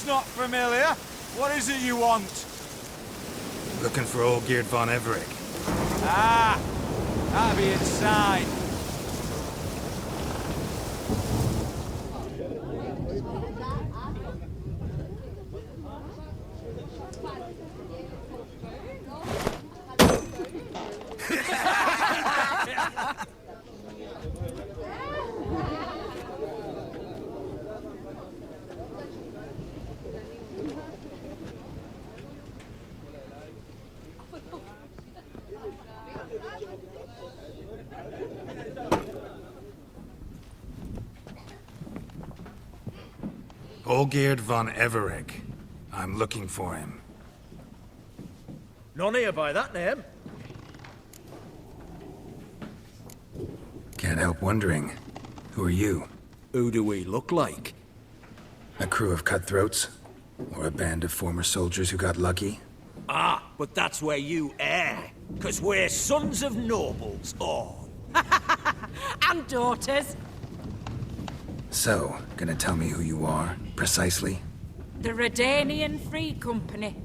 not familiar. What is it you want? Looking for Olgierd von Everec. Ah! That'll be inside. Olgierd von Everec. I'm looking for him. None here by that name. Can't help wondering. Who are you? Who do we look like? A crew of cutthroats? Or a band of former soldiers who got lucky? Ah, but that's where you err. 'Cause we're sons of nobles, all. And daughters. So, gonna tell me who you are, precisely? The Redanian Free Company.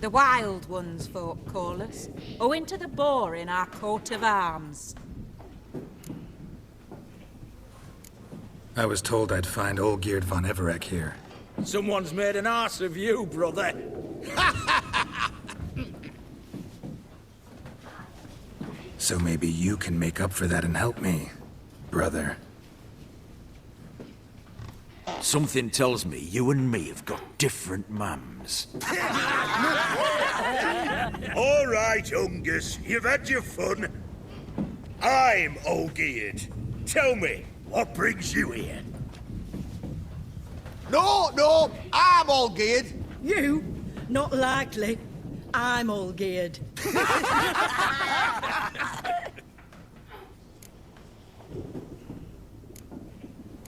The Wild Ones, folk call us. Owing to the boar in our coat of arms. I was told I'd find Olgierd von Everec here. Someone's made an arse of you, brother. So maybe you can make up for that and help me, brother. Something tells me you and me have got different mums. All right, Ungus, you've had your fun. I'm Olgierd. Tell me, what brings you here? No, I'm Olgierd. You? Not likely. I'm all geared.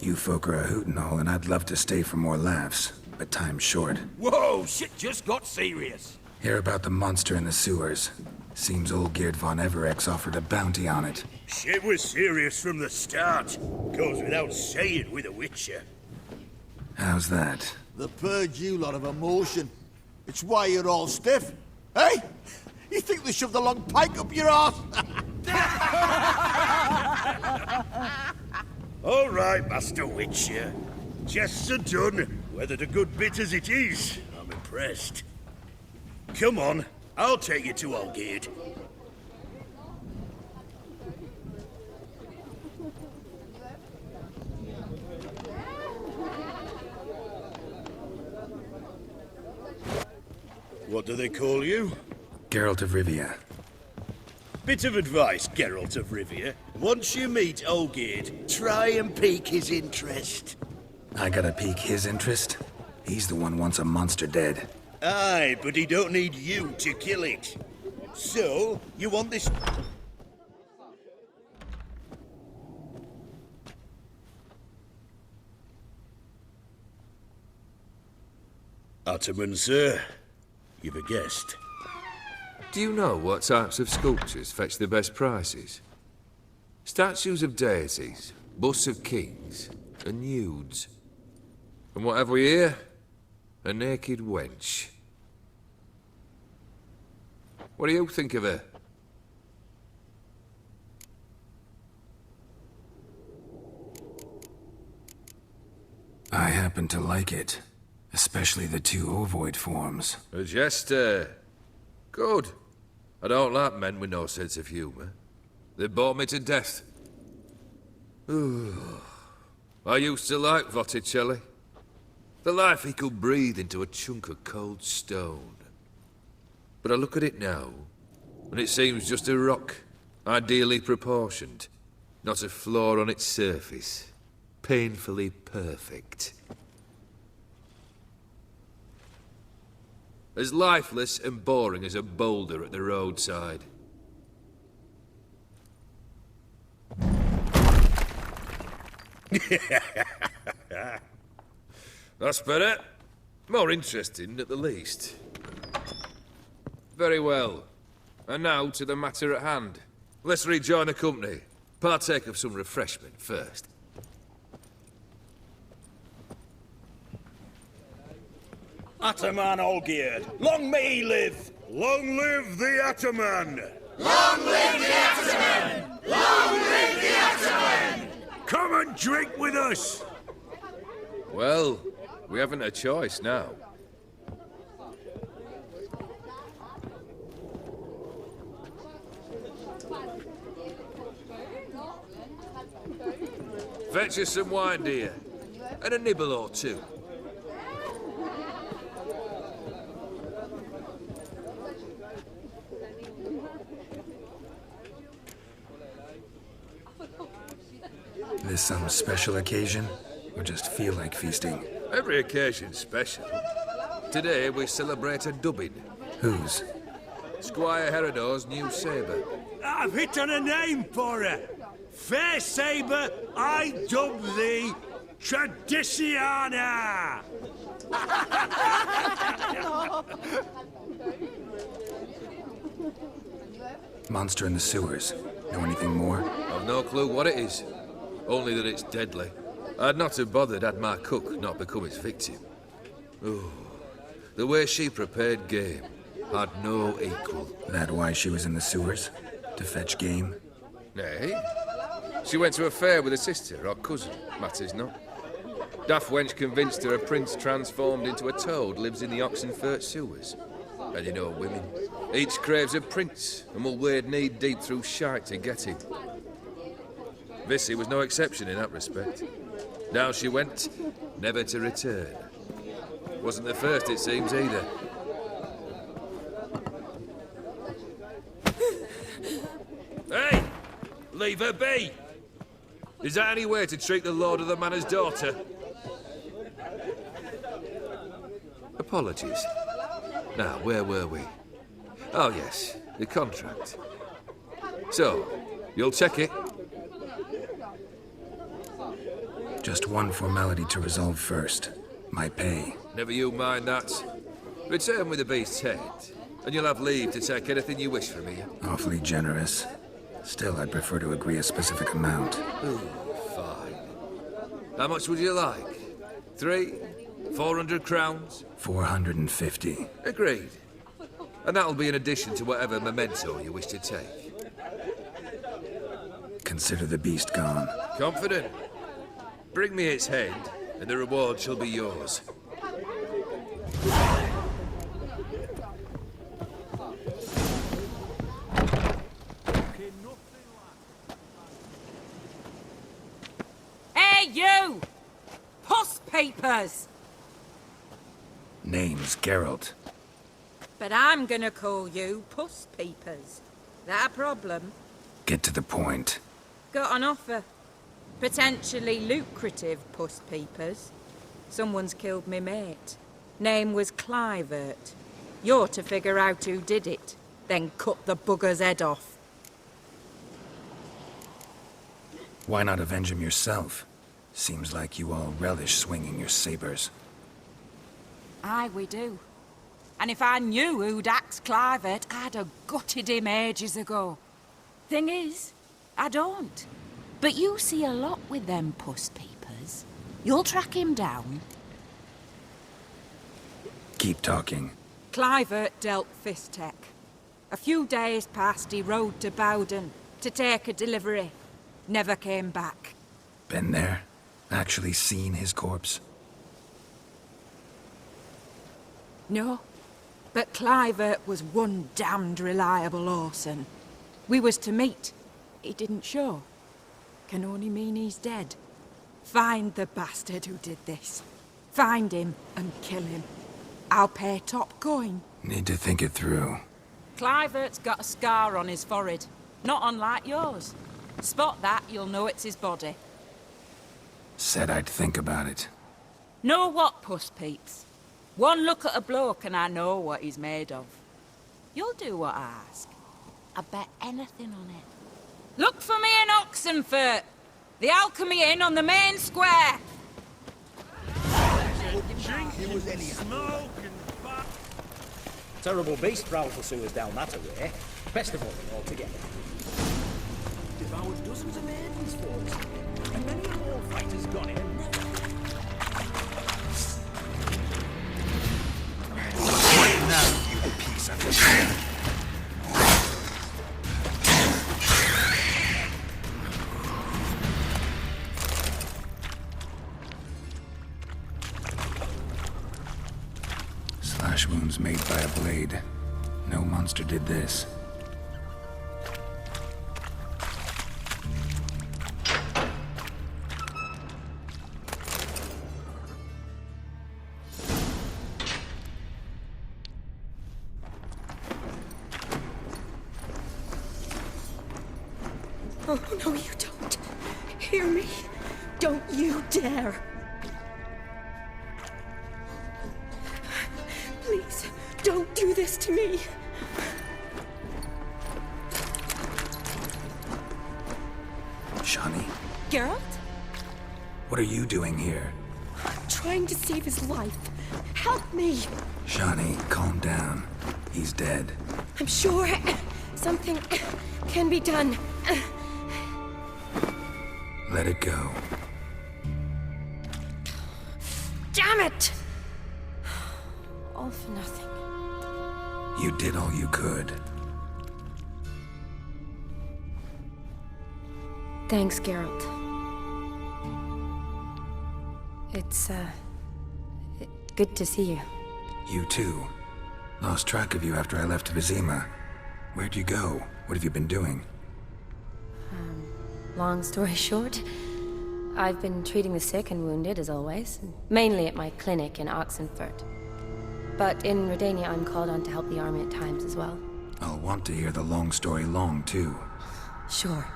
You folk are a hoot and all, and I'd love to stay for more laughs, but time's short. Whoa, shit just got serious. Hear about the monster in the sewers. Seems Olgierd von Everec's offered a bounty on it. Shit was serious from the start. Goes without saying with a Witcher. How's that? They purge you lot of emotion. It's why you're all stiff. Hey? You think they shoved the long pike up your arse? All right, Master Witcher. Jests are done. Weathered a good bit as it is. I'm impressed. Come on, I'll take you to Olgierd. What do they call you? Geralt of Rivia. Bit of advice, Geralt of Rivia. Once you meet Olgierd, try and pique his interest. I gotta pique his interest? He's the one wants a monster dead. Aye, but he don't need you to kill it. So, you want this... Ottoman, sir. You've a guest. Do you know what types of sculptures fetch the best prices? Statues of deities, busts of kings, and nudes. And what have we here? A naked wench. What do you think of her? I happen to like it. Especially the two ovoid forms. A jester. Good. I don't like men with no sense of humour. They bore me to death. I used to like Botticelli. The life he could breathe into a chunk of cold stone. But I look at it now, and it seems just a rock, ideally proportioned. Not a flaw on its surface. Painfully perfect. As lifeless and boring as a boulder at the roadside. That's better. More interesting, at the least. Very well. And now to the matter at hand. Let's rejoin the company. Partake of some refreshment first. Ataman Olgierd, long may he live! Long live the Ataman! Long live the Ataman! Long live the Ataman! Come and drink with us! Well, we haven't a choice now. Fetch us some wine, dear. And a nibble or two. This some special occasion? Or just feel like feasting? Every occasion's special. Today we celebrate a dubbing. Whose? Squire Herodor's new sabre. I've hit on a name for her. Fair sabre, I dub thee Tradiciana! Monster in the sewers. Know anything more? I've no clue what it is. Only that it's deadly. I'd not have bothered had my cook not become its victim. Oh, the way she prepared game had no equal. That why she was in the sewers? To fetch game? Nay. She went to a fair with a sister or cousin, matters not. Daft wench convinced her a prince transformed into a toad lives in the Oxenfurt sewers. And you know women. Each craves a prince and will wade knee-deep through shite to get him. Vissy was no exception in that respect. Down she went, never to return. Wasn't the first, it seems, either. Hey! Leave her be! Is that any way to treat the lord of the manor's daughter? Apologies. Now, where were we? Oh, yes, the contract. So, you'll check it? Just one formality to resolve first. My pay. Never you mind that. Return with the beast's head, and you'll have leave to take anything you wish from me. Awfully generous. Still, I'd prefer to agree a specific amount. Ooh, fine. How much would you like? 400 crowns? 450. Agreed. And that'll be in addition to whatever memento you wish to take. Consider the beast gone. Confident? Bring me its head, and the reward shall be yours. Hey, you! Puss papers! Name's Geralt. But I'm gonna call you Puss Peepers. That a problem? Get to the point. Got an offer. Potentially lucrative Puss Peepers. Someone's killed me mate. Name was Clivert. You're to figure out who did it, then cut the bugger's head off. Why not avenge him yourself? Seems like you all relish swinging your sabers. Aye, we do. And if I knew who'd axed Clivert, I'd have gutted him ages ago. Thing is, I don't. But you see a lot with them Puss Peepers. You'll track him down. Keep talking. Clivert dealt Fistech. A few days past, he rode to Bowden to take a delivery. Never came back. Been there? Actually seen his corpse? No. But Clivert was one damned reliable horseman. We was to meet. He didn't show. Can only mean he's dead. Find the bastard who did this. Find him and kill him. I'll pay top coin. Need to think it through. Clivert's got a scar on his forehead. Not unlike yours. Spot that, you'll know it's his body. Said I'd think about it. Know what, Puss Peeps? One look at a bloke and I know what he's made of. You'll do what I ask. I bet anything on it. Look for me in Oxenfurt! The Alchemy Inn on the main square! Terrible beast prowls the sewers down that way. Best of all altogether. Devoured dozens of maidens, folks. And many a war fighter's gone in and never... Slash wounds made by a blade. No monster did this. Oh, no, you don't. Hear me? Don't you dare. Please, don't do this to me. Shani, Geralt? what are you doing here? I'm trying to save his life. Help me. Shani, calm down. He's dead. I'm sure something can be done. Let it go. Damn it! All for nothing. You did all you could. Thanks, Geralt. It's, good to see you. You too. Lost track of you after I left Vesemir. Where'd you go? What have you been doing? Long story short, I've been treating the sick and wounded, as always. Mainly at my clinic in Oxenfurt. But in Redania, I'm called on to help the army at times as well. I'll want to hear the long story long, too. Sure.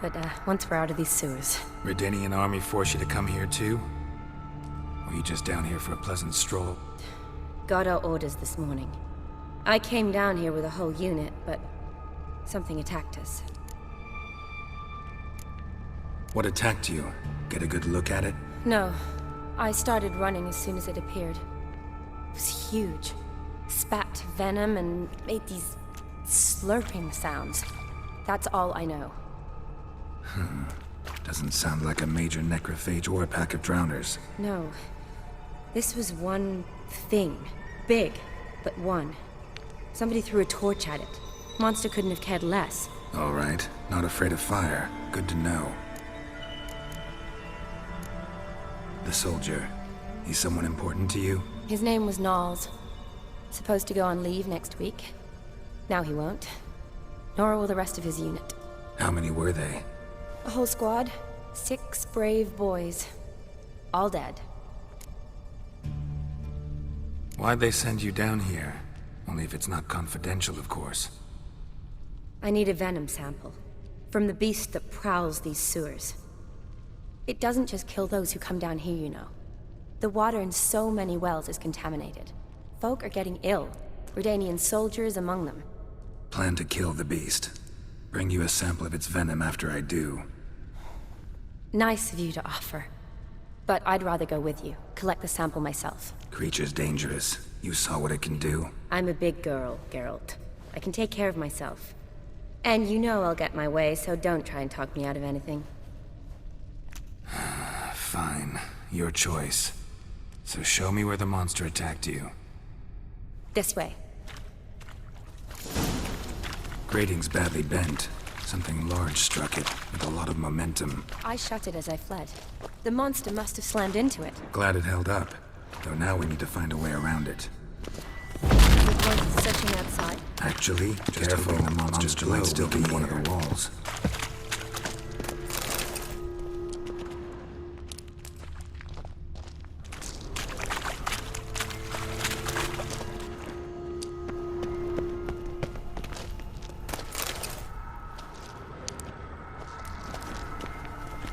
But, once we're out of these sewers. Redanian army force you to come here, too? Or you just down here for a pleasant stroll? Got our orders this morning. I came down here with a whole unit, but something attacked us. What attacked you? Get a good look at it? No. I started running as soon as it appeared. It was huge. Spat venom and made these slurping sounds. That's all I know. Doesn't sound like a major necrophage or a pack of drowners. No. This was one thing. Big, but one. Somebody threw a torch at it. Monster couldn't have cared less. All right. Not afraid of fire. Good to know. The soldier. He's someone important to you? His name was Knowles. Supposed to go on leave next week. Now he won't. Nor will the rest of his unit. How many were they? A whole squad. 6 brave boys. All dead. Why'd they send you down here? Only if it's not confidential, of course. I need a venom sample. From the beast that prowls these sewers. It doesn't just kill those who come down here, you know. The water in so many wells is contaminated. Folk are getting ill. Redanian soldiers among them. Plan to kill the beast. Bring you a sample of its venom after I do. Nice of you to offer. But I'd rather go with you. Collect the sample myself. Creature's dangerous. You saw what it can do. I'm a big girl, Geralt. I can take care of myself. And you know I'll get my way, so don't try and talk me out of anything. Fine. Your choice. So show me where the monster attacked you. This way. Grating's badly bent. Something large struck it, with a lot of momentum. I shut it as I fled. The monster must have slammed into it. Glad it held up. Though now we need to find a way around it. The voice is searching outside. Actually, careful, the monster's might still be one of the walls.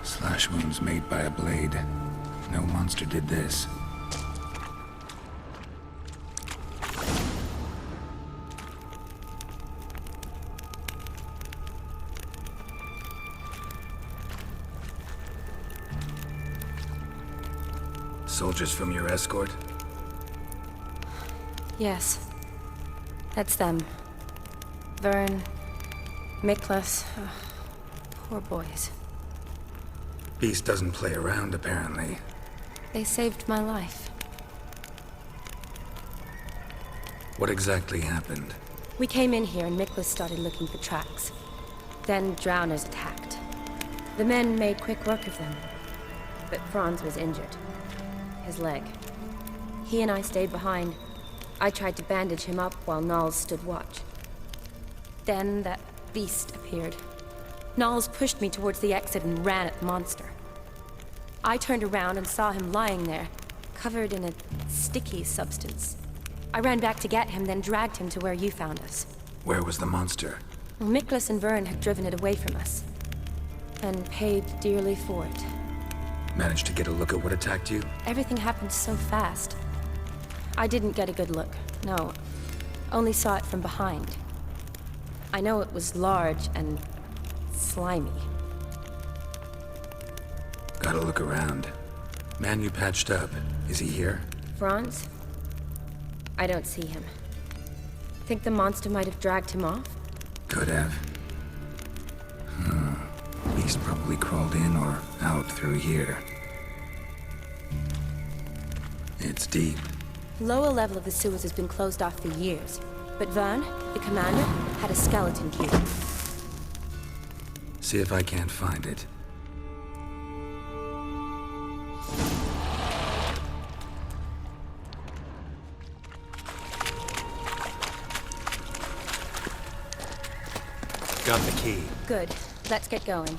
Slash wounds made by a blade. No monster did this. Soldiers from your escort? Yes. That's them. Vern, Miklas. Poor boys. Beast doesn't play around, apparently. They saved my life. What exactly happened? We came in here and Miklas started looking for tracks. Then drowners attacked. The men made quick work of them. But Franz was injured. His leg. He and I stayed behind. I tried to bandage him up while Nals stood watch. Then that beast appeared. Nals pushed me towards the exit and ran at the monster. I turned around and saw him lying there, covered in a sticky substance. I ran back to get him, then dragged him to where you found us. Where was the monster? Well, Miklas and Vern had driven it away from us. And paid dearly for it. Managed to get a look at what attacked you? Everything happened so fast. I didn't get a good look, no. Only saw it from behind. I know it was large and slimy. Gotta look around. Man you patched up, is he here? Franz? I don't see him. Think the monster might have dragged him off? Could have. Beast probably crawled in or out through here. It's deep. Lower level of the sewers has been closed off for years. But Vern, the commander, had a skeleton key. See if I can't find it. Got the key. Good. Let's get going.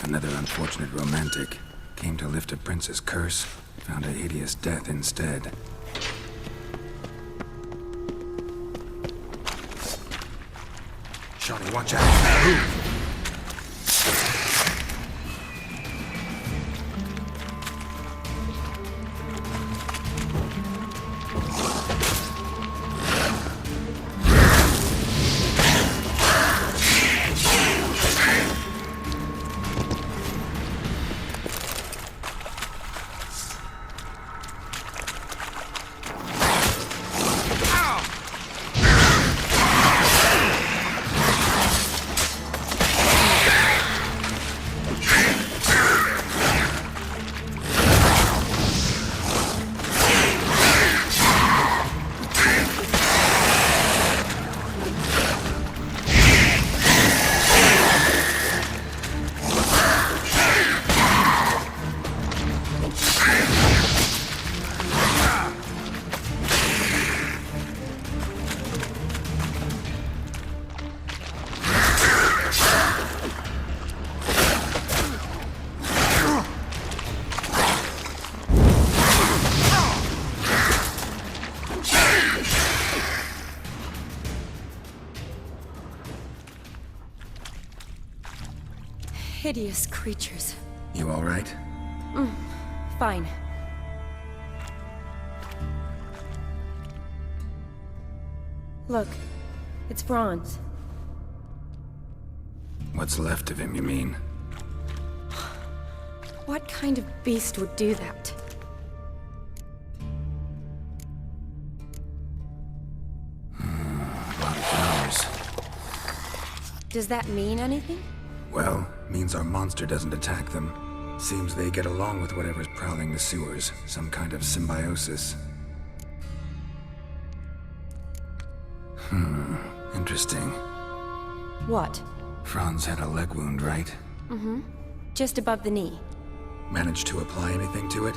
Another unfortunate romantic. Came to lift a prince's curse, found a hideous death instead. Shawty, watch out! Hideous creatures. You all right? Fine. Look, it's Franz. What's left of him, you mean? What kind of beast would do that? A lot of flowers. Does that mean anything? Well, means our monster doesn't attack them. Seems they get along with whatever's prowling the sewers. Some kind of symbiosis. Interesting. What? Franz had a leg wound, right? Just above the knee. Managed to apply anything to it?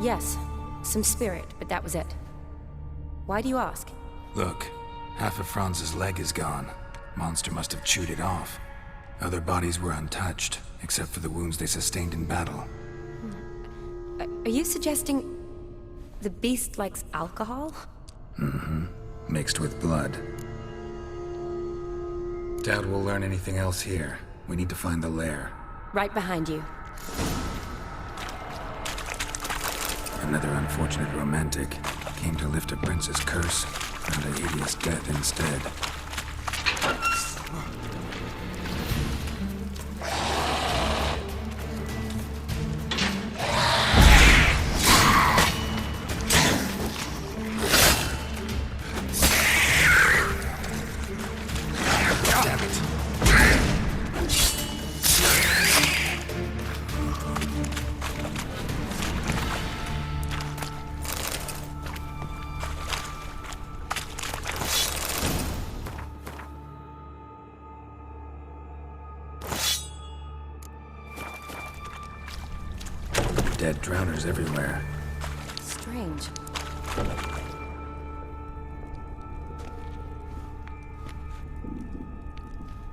Yes. Some spirit, but that was it. Why do you ask? Look, half of Franz's leg is gone. Monster must have chewed it off. Other bodies were untouched, except for the wounds they sustained in battle. Are you suggesting the beast likes alcohol? Mixed with blood. Doubt we'll learn anything else here. We need to find the lair. Right behind you. Another unfortunate romantic. Came to lift a prince's curse, found a hideous death instead. dead drowners everywhere. Strange.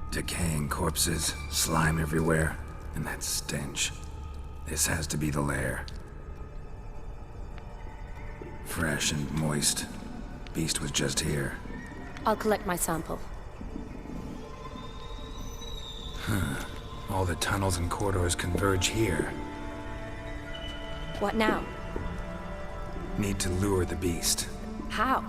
Decaying corpses, slime everywhere, and that stench. This has to be the lair. Fresh and moist. Beast was just here. I'll collect my sample. All the tunnels and corridors converge here. What now? Need to lure the beast. How?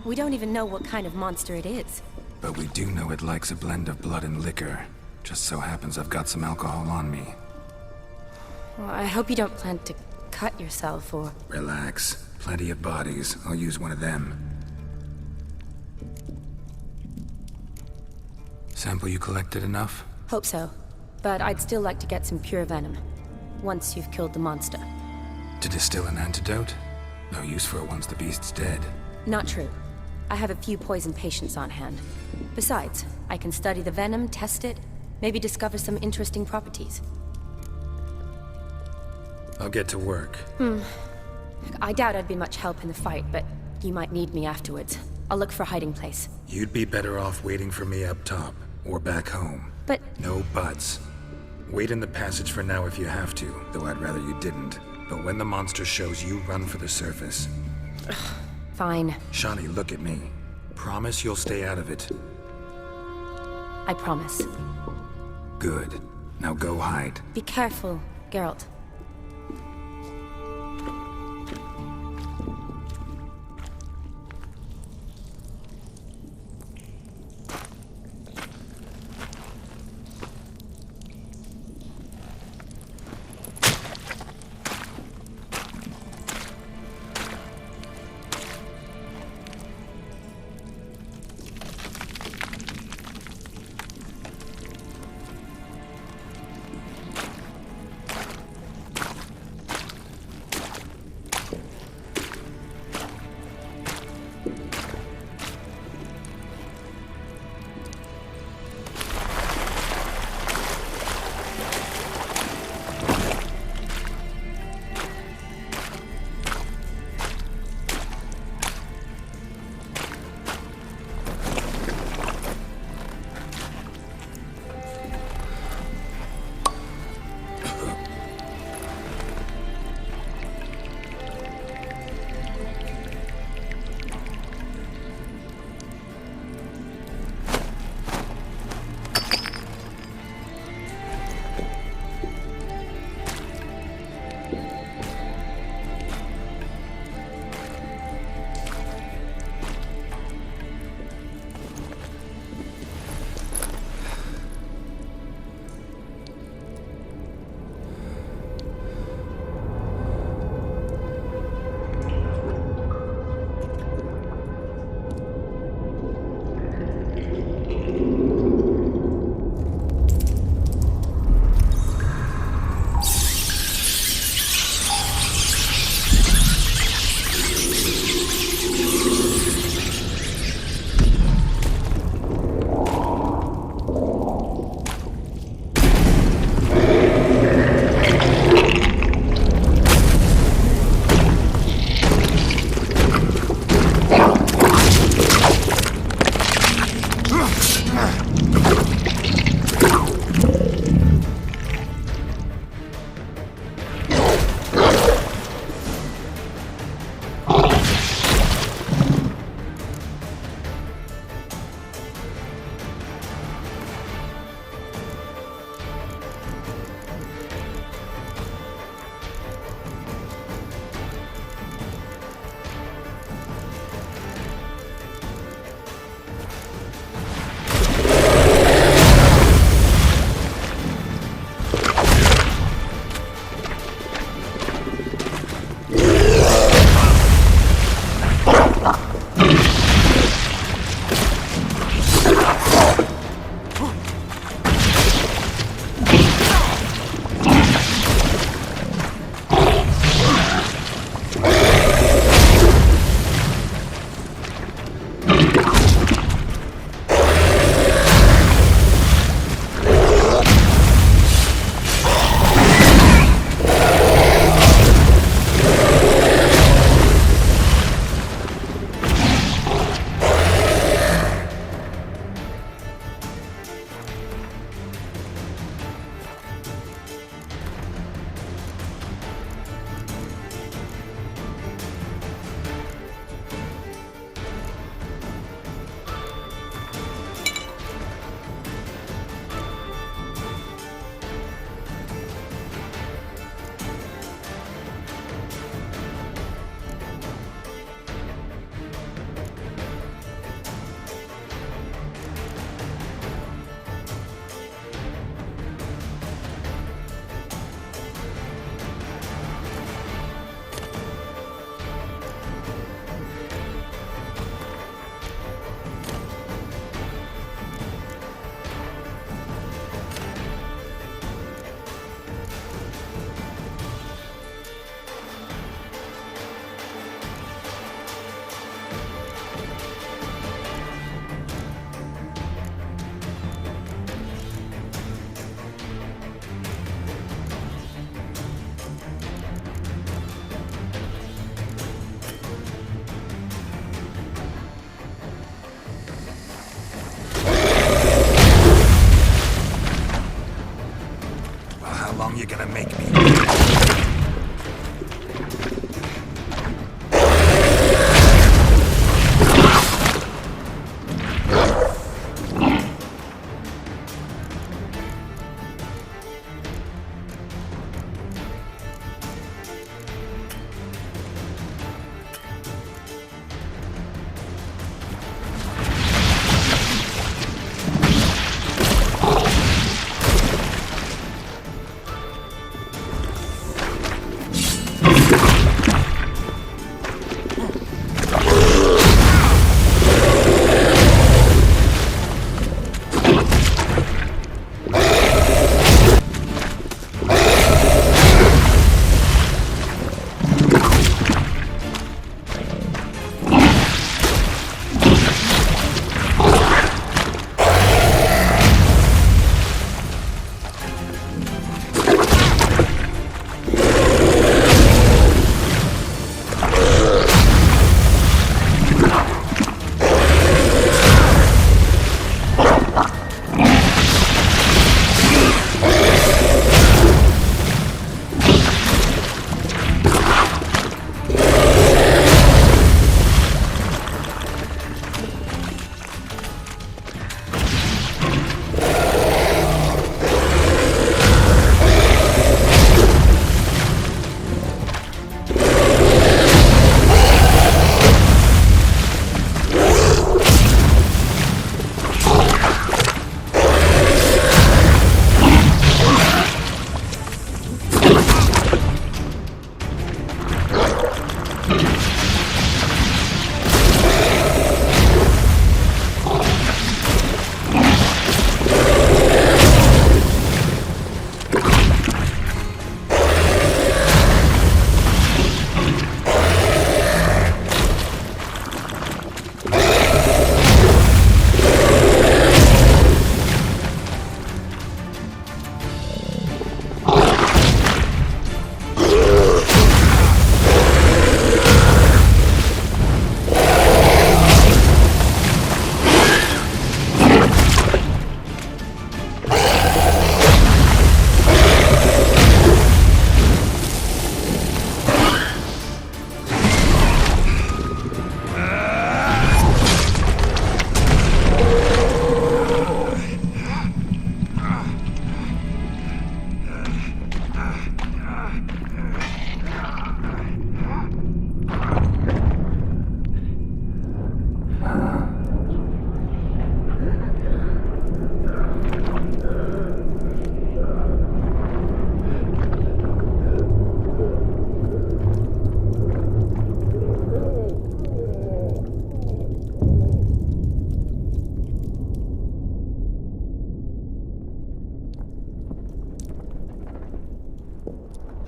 We don't even know what kind of monster it is. But we do know it likes a blend of blood and liquor. Just so happens I've got some alcohol on me. Well, I hope you don't plan to cut yourself or... Relax. Plenty of bodies. I'll use one of them. Sample you collected enough? Hope so. But I'd still like to get some pure venom. Once you've killed the monster. To distill an antidote? No use for it once the beast's dead. Not true. I have a few poison patients on hand. Besides, I can study the venom, test it, maybe discover some interesting properties. I'll get to work. I doubt I'd be much help in the fight, but you might need me afterwards. I'll look for a hiding place. You'd be better off waiting for me up top, or back home. But... No buts. Wait in the passage for now if you have to, though I'd rather you didn't. But when the monster shows, you run for the surface. Fine. Shani, look at me. Promise you'll stay out of it. I promise. Good. Now go hide. Be careful, Geralt.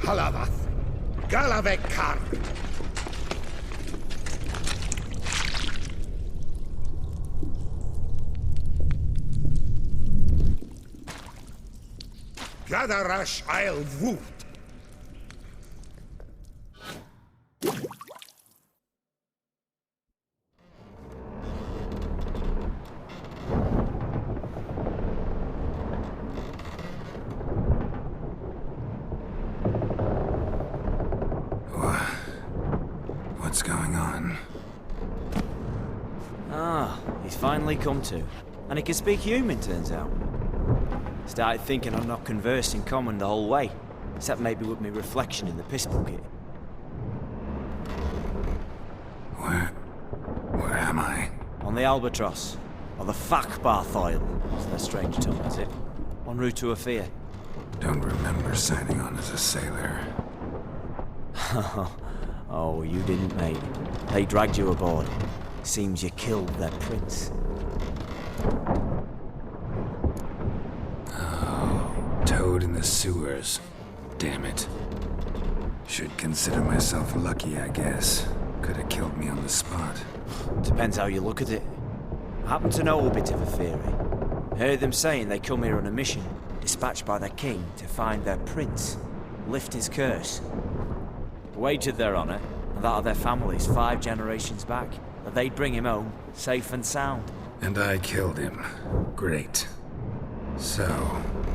Halavath, Galavekar. Gadarash I'll Woot. What's going on? Ah, he's finally come to. And he can speak human, turns out. Started thinking I'm not conversed in common the whole way, except maybe with my reflection in the piss bucket. Where am I? On the Albatross, or the Fakbarthoil, is their strange tongue, is it? En route to Emhyr. Don't remember signing on as a sailor. Oh, you didn't, mate. They dragged you aboard. Seems you killed their prince. Oh, toad in the sewers. Damn it. Should consider myself lucky, I guess. Could have killed me on the spot. Depends how you look at it. I happen to know a bit of a theory. Heard them saying they come here on a mission, dispatched by their king to find their prince, lift his curse. Wagered their honor, and that of their families 5 generations back, that they'd bring him home, safe and sound. And I killed him. Great. So,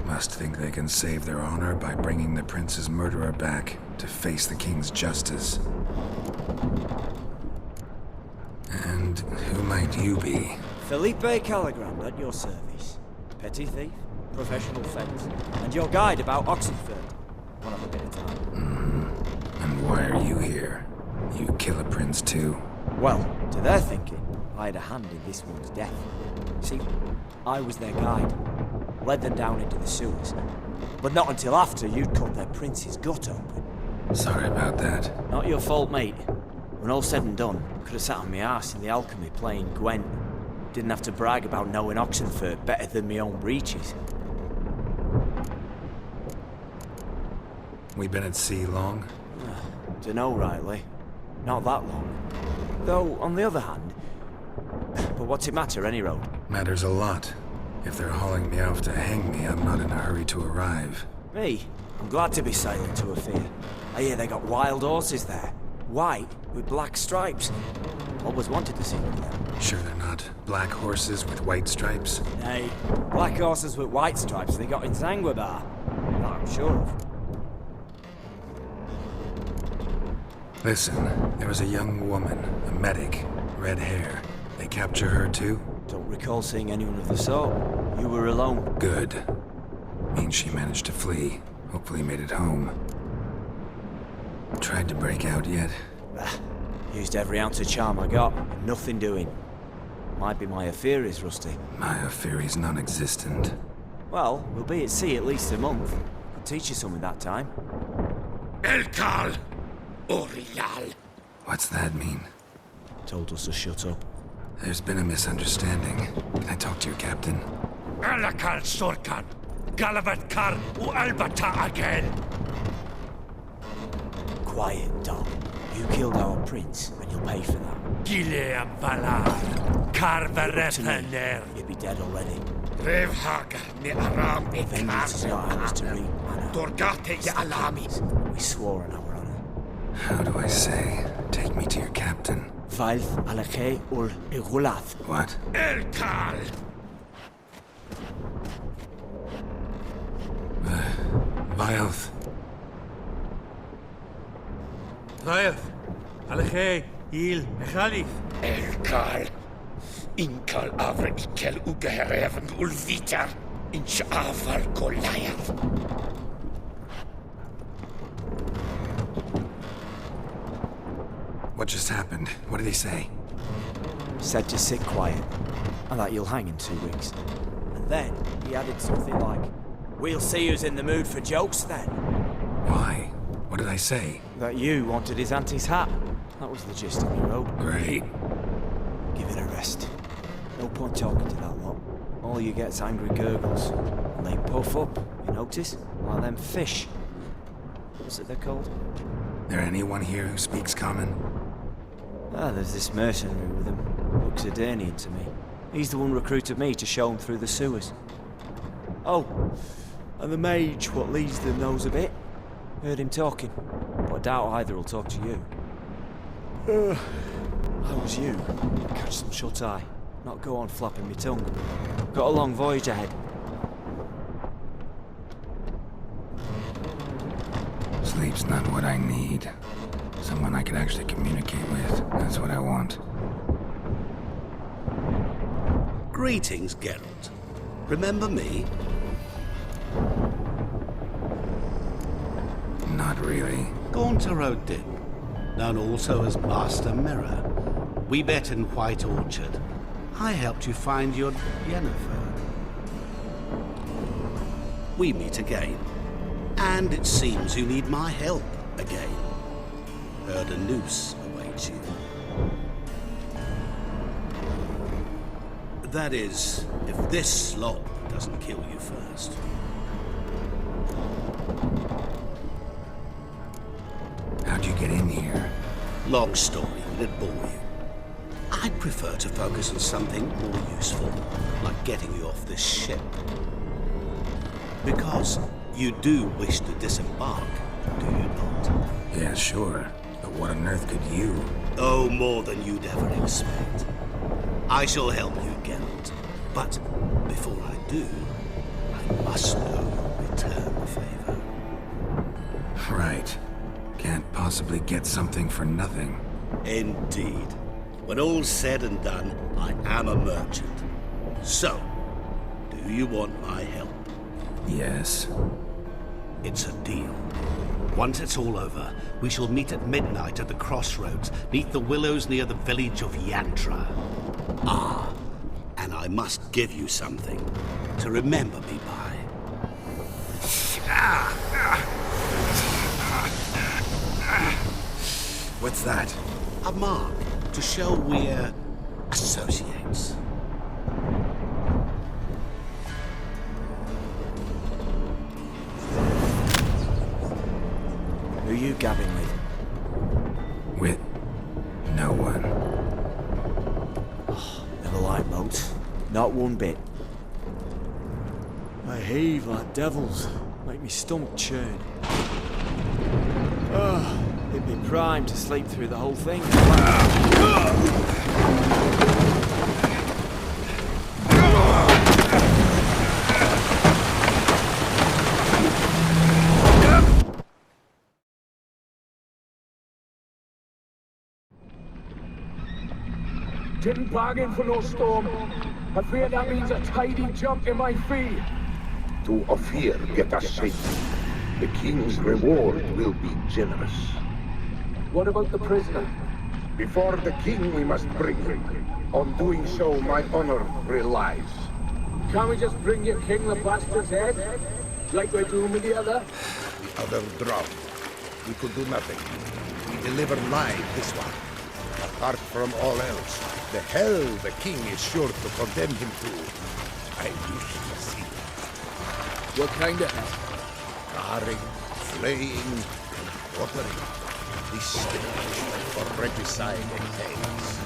must think they can save their honor by bringing the prince's murderer back to face the king's justice. And who might you be? Felipe Caligrand at your service. Petty thief, professional fence, and your guide about Oxenford. One of a bit of time. And why are you here? You kill a prince too? Well, to their thinking, I had a hand in this one's death. See, I was their guide. Led them down into the sewers. But not until after you'd cut their prince's gut open. Sorry about that. Not your fault, mate. When all said and done, could have sat on my arse in the alchemy playing Gwent. Didn't have to brag about knowing Oxenford better than my own breeches. We been at sea long? Dunno rightly. Not that long. Though, on the other hand... But what's it matter, any road? Matters a lot. If they're hauling me off to hang me, I'm not in a hurry to arrive. Me? I'm glad to be sailing to Emhyr. I hear they got wild horses there. White, with black stripes. Always wanted to see one of them. Sure they're not black horses with white stripes? Nay, black horses with white stripes they got in Zanguibar. That I'm sure of. Listen, there was a young woman, a medic, red hair. They capture her too? Don't recall seeing anyone of the sort. You were alone. Good. Means she managed to flee. Hopefully made it home. Tried to break out yet? Used every ounce of charm I got. Nothing doing. Might be my Aphiri's rusty. My Aphiri's non-existent. Well, we'll be at sea at least a month. Could teach you something that time. Elkal! Orial! What's that mean? Told us to shut up. There's been a misunderstanding. Can I talk to your captain? Alla sorkan. Galavat kar u albata again. Quiet, dog. You killed our prince, and you'll pay for that. Gileam valar. Kar verepener. You'd be dead already. Revhag ni aram Vengeance is not ours to reap, Anna. Dorgate ya alami. We swore on our honor. How do I say? Take me to your captain. Valth alakhe ul igulath. What? El Kal. Vilth. Vilth. Alakhe. Il. Echalith. El Kal. Inkal avre ikel ugehereven ulvita. Inch avar Goliath. What just happened? What did he say? Said to sit quiet, and that you'll hang in 2 weeks. And then he added something like, "We'll see who's in the mood for jokes then." Why? What did I say? That you wanted his auntie's hat. That was the gist of your rope. Great. Give it a rest. No point talking to that lot. All you get's angry gurgles. And they puff up, you notice? Like them fish. What's it they're called? There anyone here who speaks common? There's this mercenary with him. Looks Adenian to me. He's the one recruited me to show him through the sewers. Oh, and the mage what leads them knows a bit. Heard him talking, but I doubt either will talk to you. How was you? Catch some shut-eye. Not go on flapping me tongue. Got a long voyage ahead. Sleep's not what I need. Someone I can actually communicate with. That's what I want. Greetings, Geralt. Remember me? Not really. Gaunter Dip, known also as Master Mirror. We met in White Orchard. I helped you find your Yennefer. We meet again. And it seems you need my help again. Heard a noose awaits you. That is, if this slop doesn't kill you first. How'd you get in here? Long story, will it bore you? I'd prefer to focus on something more useful, like getting you off this ship. Because you do wish to disembark, do you not? Yeah, sure. But what on earth could you? Oh, more than you'd ever expect. I shall help you, Geralt. But before I do, I must know you'll return the favor. Right. Can't possibly get something for nothing. Indeed. When all's said and done, I am a merchant. So, do you want my help? Yes. It's a deal. Once it's all over, we shall meet at midnight at the crossroads, neath the willows near the village of Yantra. Ah, and I must give you something to remember me by. What's that? A mark to show we're associates. Who you gabbing with? With no one. Oh, never liked boats. Not one bit. They heave like devils. Make me stomach churn. Oh, it'd be prime to sleep through the whole thing. Didn't bargain for no storm. I fear that means a tidy jump in my fee. To Ophir get us safe. The king's reward will be generous. What about the prisoner? Before the king we must bring him. On doing so, my honor relies. Can't we just bring your king the bastard's head? Like we're doing with the other? The other drowned. We could do nothing. deliver live this one. Apart from all else, the hell the king is sure to condemn him to. I wish to see. What kind of hell? Carring, flaying, and quartering. This stage for regicide entails.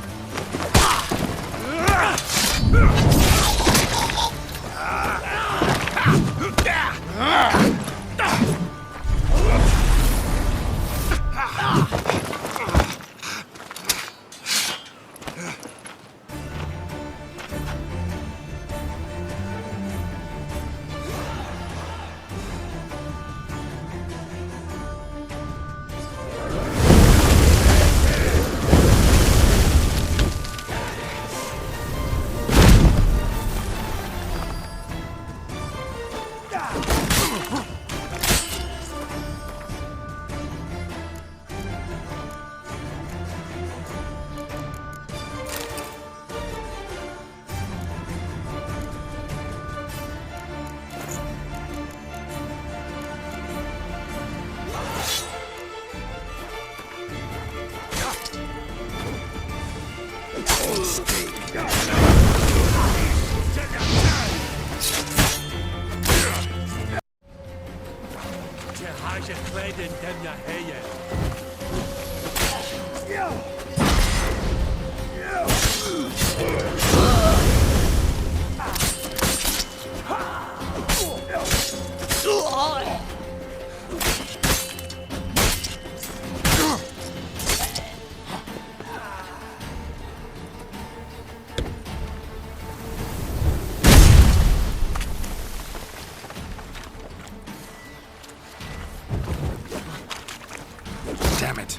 Damn it.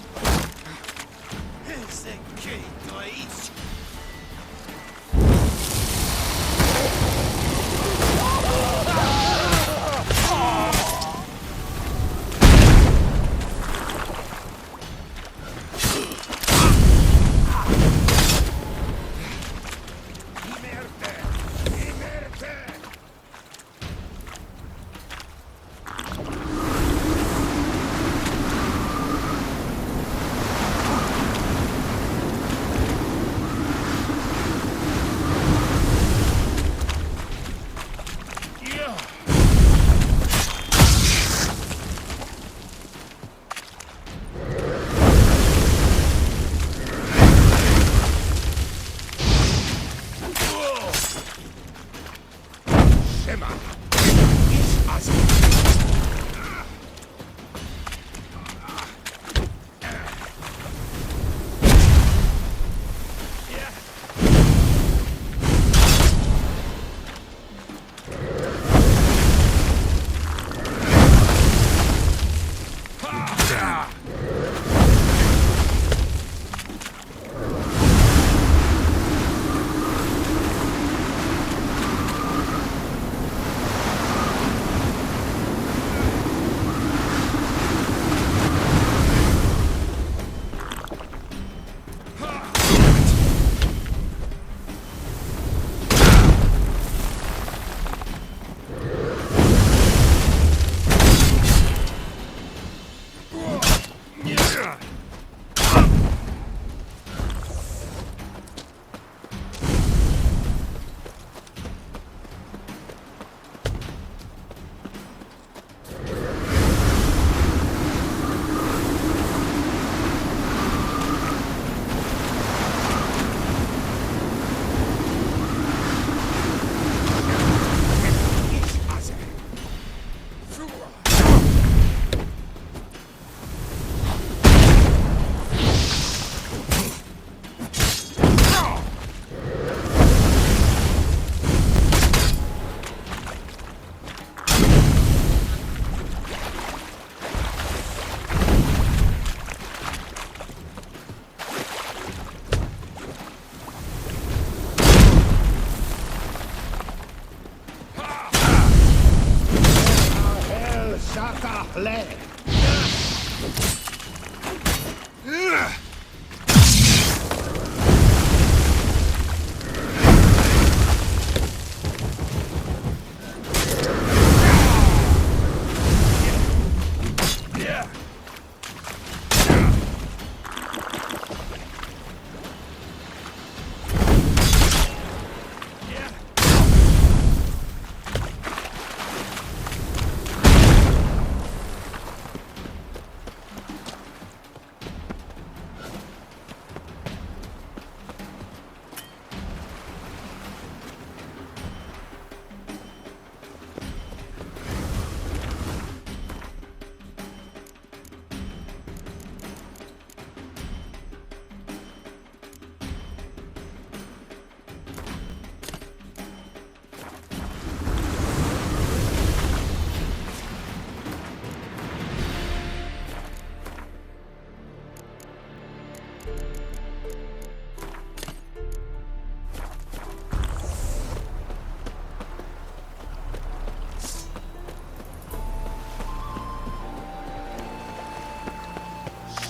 Here's the key, guys.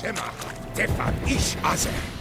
Tema, Tefan Ish Azer.